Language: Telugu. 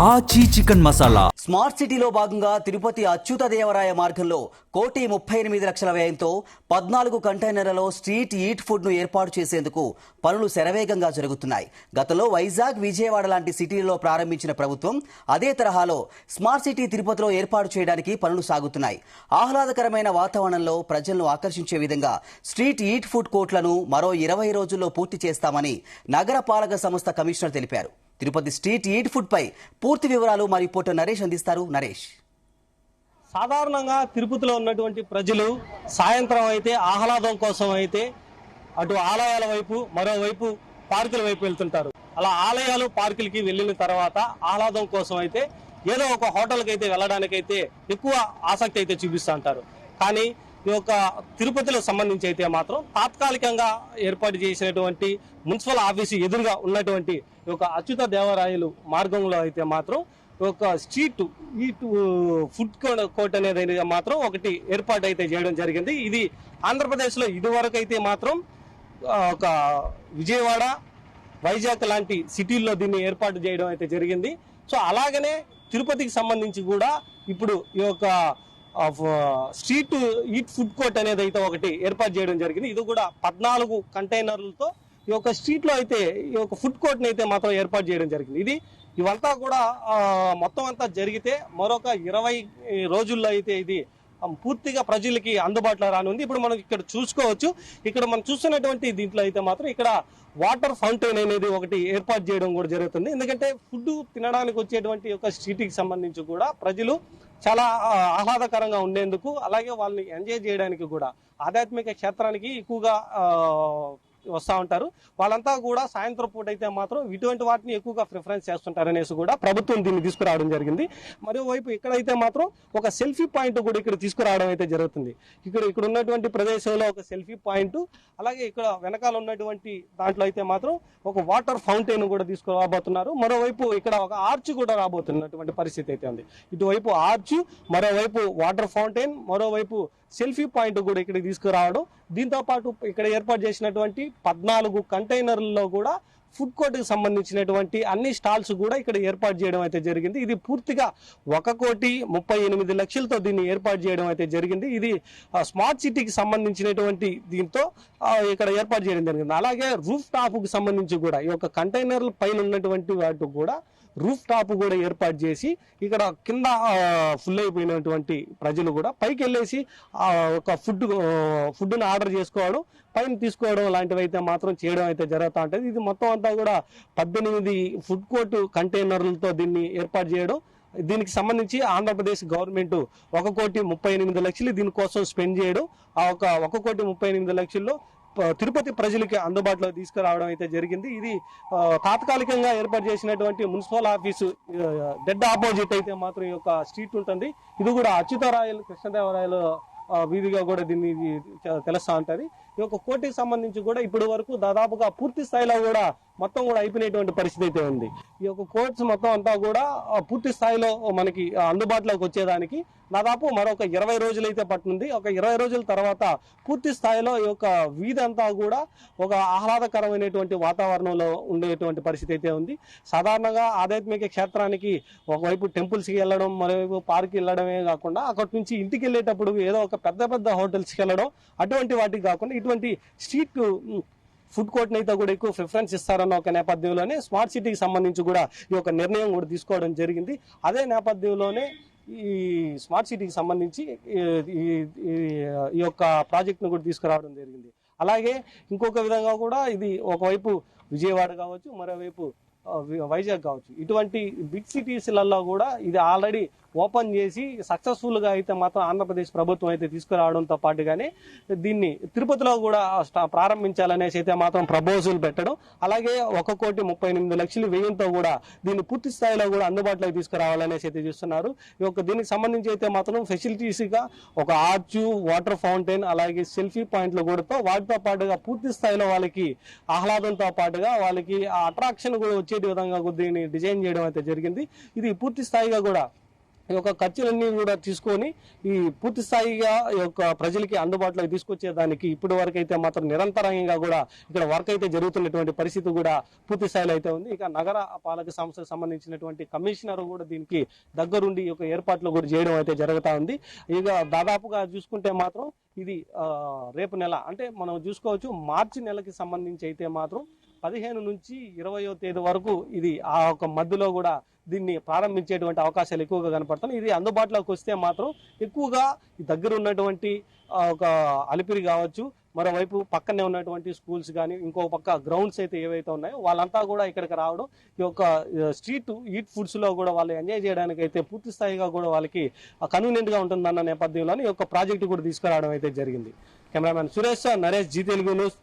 ఆచి చికెన్ మసాలా. స్మార్ట్ సిటీలో భాగంగా తిరుపతి అచ్యుతదేవరాయ మార్గంలో 1,38,00,000 వ్యయంతో 14 కంటైనర్లలో స్ట్రీట్ ఈట్ ఫుడ్ ను ఏర్పాటు చేసేందుకు పనులు శరవేగంగా జరుగుతున్నాయి. గతంలో వైజాగ్, విజయవాడ లాంటి సిటీల్లో ప్రారంభించిన ప్రభుత్వం అదే తరహాలో స్మార్ట్ సిటీ తిరుపతిలో ఏర్పాటు చేయడానికి పనులు సాగుతున్నాయి. ఆహ్లాదకరమైన వాతావరణంలో ప్రజలను ఆకర్షించే విధంగా స్ట్రీట్ ఈట్ ఫుడ్ కోర్టులను మరో 20 రోజుల్లో పూర్తి చేస్తామని నగర పాలక సంస్థ కమిషనర్ తెలిపారు. తిరుపతి స్ట్రీట్ ఈట్ ఫుడ్ పై పూర్తి వివరాలు మా రిపోర్టర్ నరేష్ అందిస్తారు. నరేష్, సాధారణంగా తిరుపతిలో ఉన్నటువంటి ప్రజలు సాయంత్రం అయితే ఆహ్లాదం కోసం అయితే అటు ఆలయాల వైపు, మరోవైపు పార్కుల వైపు వెళ్తుంటారు. అలా ఆలయాలు, పార్కులకి వెళ్ళిన తర్వాత ఆహ్లాదం కోసం అయితే ఏదో ఒక హోటల్కి అయితే వెళ్ళడానికైతే ఎక్కువ ఆసక్తి అయితే చూపిస్తూ ఉంటారు. కానీ ఈ యొక్క తిరుపతిలో సంబంధించి అయితే మాత్రం తాత్కాలికంగా ఏర్పాటు చేసినటువంటి మున్సిపల్ ఆఫీసు ఎదురుగా ఉన్నటువంటి ఈ యొక్క అచ్యుత దేవరాయలు మార్గంలో అయితే మాత్రం ఒక స్ట్రీట్ ఈట్ ఫుడ్ కోర్ట్ అనేది మాత్రం ఒకటి ఏర్పాటు అయితే చేయడం జరిగింది. ఇది ఆంధ్రప్రదేశ్లో ఇదివరకు అయితే మాత్రం ఒక విజయవాడ, వైజాగ్ లాంటి సిటీల్లో దీన్ని ఏర్పాటు చేయడం అయితే జరిగింది. సో అలాగనే తిరుపతికి సంబంధించి కూడా ఇప్పుడు ఈ యొక్క స్ట్రీట్ ఈట్ ఫుడ్ కోర్ట్ అనేది అయితే ఒకటి ఏర్పాటు చేయడం జరిగింది. ఇది కూడా 14 కంటైనర్లతో ఈ యొక్క స్ట్రీట్ లో అయితే ఈ యొక్క ఫుడ్ కోర్ట్ ని అయితే మాత్రం ఏర్పాటు చేయడం జరిగింది. ఇవంతా కూడా మొత్తం అంతా జరిగితే మరొక 20 రోజుల్లో అయితే ఇది పూర్తిగా ప్రజలకి అందుబాటులో రానుంది. ఇప్పుడు మనం ఇక్కడ చూసుకోవచ్చు. ఇక్కడ మనం చూస్తున్నటువంటి దీంట్లో అయితే మాత్రం ఇక్కడ వాటర్ ఫౌంటైన్ అనేది ఒకటి ఏర్పాటు చేయడం కూడా జరుగుతుంది. ఎందుకంటే ఫుడ్ తినడానికి వచ్చేటువంటి ఒక స్ట్రీట్కి సంబంధించి కూడా ప్రజలు చాలా ఆహ్లాదకరంగా ఉండేందుకు, అలాగే వాళ్ళని ఎంజాయ్ చేయడానికి కూడా ఆధ్యాత్మిక క్షేత్రానికి ఎక్కువగా వస్తూ ఉంటారు. వాళ్ళంతా కూడా సాయంత్రం పూట అయితే మాత్రం ఇటువంటి వాటిని ఎక్కువగా ప్రిఫరెన్స్ చేస్తుంటారు అనేసి కూడా ప్రభుత్వం దీన్ని తీసుకురావడం జరిగింది. మరోవైపు ఇక్కడైతే మాత్రం ఒక సెల్ఫీ పాయింట్ కూడా ఇక్కడ తీసుకురావడం అయితే జరుగుతుంది. ఇక్కడ ఉన్నటువంటి ప్రదేశంలో ఒక సెల్ఫీ పాయింట్, అలాగే ఇక్కడ వెనకాల ఉన్నటువంటి దాంట్లో అయితే మాత్రం ఒక వాటర్ ఫౌంటైన్ కూడా తీసుకురాబోతున్నారు. మరోవైపు ఇక్కడ ఒక ఆర్చ్ కూడా రాబోతున్నటువంటి పరిస్థితి అయితే ఉంది. ఇటువైపు ఆర్చ్, మరోవైపు వాటర్ ఫౌంటైన్, మరోవైపు సెల్ఫీ పాయింట్ కూడా ఇక్కడ తీసుకురావడం. దీంతో పాటు ఇక్కడ ఏర్పాటు చేసినటువంటి 14 కంటైనర్లలో కూడా ఫుడ్ కోర్టుకు సంబంధించినటువంటి అన్ని స్టాల్స్ కూడా ఇక్కడ ఏర్పాటు చేయడం అయితే జరిగింది. ఇది పూర్తిగా 1,38,00,000తో దీన్ని ఏర్పాటు చేయడం అయితే జరిగింది. ఇది స్మార్ట్ సిటీకి సంబంధించినటువంటి దీంతో ఇక్కడ ఏర్పాటు చేయడం జరిగింది. అలాగే రూఫ్ టాప్ కు సంబంధించి కూడా ఈ యొక్క కంటైనర్ల పైన ఉన్నటువంటి వాటి కూడా రూఫ్ టాప్ కూడా ఏర్పాటు చేసి ఇక్కడ కింద ఫుల్ అయిపోయినటువంటి ప్రజలు కూడా పైకి వెళ్ళేసి ఒక ఫుడ్ని ఆర్డర్ చేసుకోవడం, పైన తీసుకోవడం లాంటివి అయితే మాత్రం చేయడం అయితే జరుగుతూ ఉంటుంది. ఇది మొత్తం అంతా కూడా 18 ఫుడ్ కోర్ట్ కంటైనర్లతో దీన్ని ఏర్పాటు చేయడం. దీనికి సంబంధించి ఆంధ్రప్రదేశ్ గవర్నమెంట్ 1,38,00,000 దీనికోసం స్పెండ్ చేయడం. ఆ 1,38,00,000లో తిరుపతి ప్రజలకి అందుబాటులో తీసుకురావడం అయితే జరిగింది. ఇది తాత్కాలికంగా ఏర్పాటు చేసినటువంటి మున్సిపల్ ఆఫీసు డెడ్ ఆపోజిట్ అయితే మాత్రం ఈ యొక్క స్ట్రీట్ ఉంటుంది. ఇది కూడా అచ్యుతరాయలు, కృష్ణదేవరాయలు వీధిగా కూడా దీన్ని తెలుస్తూ ఉంటుంది. ఈ యొక్క కోర్టుకి సంబంధించి కూడా ఇప్పటి వరకు దాదాపుగా పూర్తి స్థాయిలో కూడా మొత్తం కూడా అయిపోయినటువంటి పరిస్థితి అయితే ఉంది. ఈ యొక్క కోర్ట్స్ మొత్తం అంతా కూడా పూర్తి స్థాయిలో మనకి అందుబాటులోకి వచ్చేదానికి దాదాపు మరొక 20 రోజులు అయితే పట్టింది. ఒక 20 రోజుల తర్వాత పూర్తి స్థాయిలో ఈ యొక్క వీధి అంతా కూడా ఒక ఆహ్లాదకరమైనటువంటి వాతావరణంలో ఉండేటువంటి పరిస్థితి అయితే ఉంది. సాధారణంగా ఆధ్యాత్మిక క్షేత్రానికి ఒకవైపు టెంపుల్స్కి వెళ్ళడం, మరోవైపు పార్క్కి వెళ్ళడమే కాకుండా అక్కడి నుంచి ఇంటికి వెళ్ళేటప్పుడు ఏదో ఒక పెద్ద హోటల్స్కి వెళ్ళడం, అటువంటి వాటికి కాకుండా ఇటువంటి స్ట్రీట్ ఫుడ్ కోర్ట్ అయితే కూడా ఎక్కువ ప్రిఫరెన్స్ ఇస్తారన్న ఒక నేపథ్యంలోనే స్మార్ట్ సిటీకి సంబంధించి కూడా ఈ యొక్క నిర్ణయం కూడా తీసుకోవడం జరిగింది. అదే నేపథ్యంలోనే ఈ స్మార్ట్ సిటీకి సంబంధించి ఈ యొక్క ప్రాజెక్ట్ను కూడా తీసుకురావడం జరిగింది. అలాగే ఇంకొక విధంగా కూడా ఇది ఒకవైపు విజయవాడ కావచ్చు, మరోవైపు వైజాగ్ కావచ్చు, ఇటువంటి బిగ్ సిటీస్లలో కూడా ఇది ఆల్రెడీ ఓపెన్ చేసి సక్సెస్ఫుల్ గా అయితే మాత్రం ఆంధ్రప్రదేశ్ ప్రభుత్వం అయితే తీసుకురావడంతో పాటుగానే దీన్ని తిరుపతిలో కూడా ప్రారంభించాలనేసి అయితే మాత్రం ప్రపోజల్ పెట్టడం, అలాగే 1,38,00,000 వ్యయంతో కూడా దీన్ని పూర్తి స్థాయిలో కూడా అందుబాటులోకి తీసుకురావాలనేసి అయితే చూస్తున్నారు. దీనికి సంబంధించి అయితే మాత్రం ఫెసిలిటీస్ గా ఒక ఆర్చ్, వాటర్ ఫౌంటైన్, అలాగే సెల్ఫీ పాయింట్లు కూడా వాటితో పాటుగా పూర్తి స్థాయిలో వాళ్ళకి ఆహ్లాదంతో పాటుగా వాళ్ళకి అట్రాక్షన్ కూడా వచ్చే విధంగా దీన్ని డిజైన్ చేయడం అయితే జరిగింది. ఇది పూర్తి స్థాయిగా కూడా ఈ యొక్క ఖర్చులన్నీ కూడా తీసుకొని ఈ పూర్తి స్థాయిగా ఈ యొక్క ప్రజలకి అందుబాటులోకి తీసుకొచ్చేదానికి ఇప్పటి వరకు అయితే మాత్రం నిరంతరంగా కూడా ఇక్కడ వర్క్ అయితే జరుగుతున్నటువంటి పరిస్థితి కూడా పూర్తి స్థాయిలో అయితే ఉంది. ఇక నగర పాలక సంస్థకు సంబంధించినటువంటి కమిషనర్ కూడా దీనికి దగ్గరుండి ఈ యొక్క ఏర్పాట్లు కూడా చేయడం అయితే జరుగుతూ ఉంది. ఇక దాదాపుగా చూసుకుంటే మాత్రం ఇది రేపు నెల అంటే మనం చూసుకోవచ్చు మార్చి నెలకి సంబంధించి అయితే మాత్రం 15 నుంచి 20వ తేదీ వరకు ఇది ఆ ఒక మధ్యలో కూడా దీన్ని ప్రారంభించేటువంటి అవకాశాలు ఎక్కువగా కనపడుతున్నాయి. ఇది అందుబాటులోకి వస్తే మాత్రం ఎక్కువగా దగ్గర ఉన్నటువంటి ఒక అలిపిరి కావచ్చు, మరోవైపు పక్కనే ఉన్నటువంటి స్కూల్స్ కానీ ఇంకో పక్క గ్రౌండ్స్ అయితే ఏవైతే ఉన్నాయో వాళ్ళంతా కూడా ఇక్కడికి రావడం ఈ యొక్క స్ట్రీట్ ఈట్ ఫుడ్స్ లో కూడా వాళ్ళు ఎంజాయ్ చేయడానికి అయితే పూర్తి స్థాయిగా కూడా వాళ్ళకి కన్వీనియంట్ గా ఉంటుందన్న నేపథ్యంలో ఈ యొక్క ప్రాజెక్టు కూడా తీసుకురావడం అయితే జరిగింది. Cameraman Suresh, Naresh, Zee Telugu news.